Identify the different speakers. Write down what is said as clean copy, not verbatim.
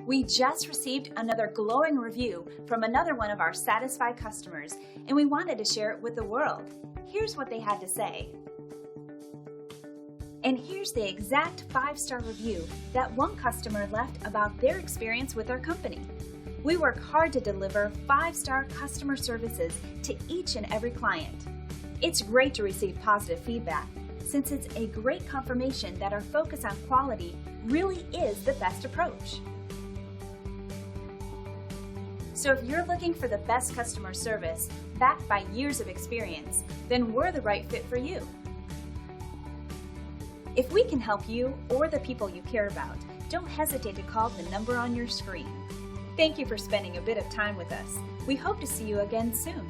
Speaker 1: We just received another glowing review from another one of our satisfied customers, and we wanted to share it with the world. Here's what they had to say. And here's the exact 5-star review that one customer left about their experience with our company. We work hard to deliver 5-star customer services to each and every client. It's great to receive positive feedback, since it's a great confirmation that our focus on quality really is the best approach. So if you're looking for the best customer service, backed by years of experience, then we're the right fit for you. If we can help you or the people you care about, don't hesitate to call the number on your screen. Thank you for spending a bit of time with us. We hope to see you again soon.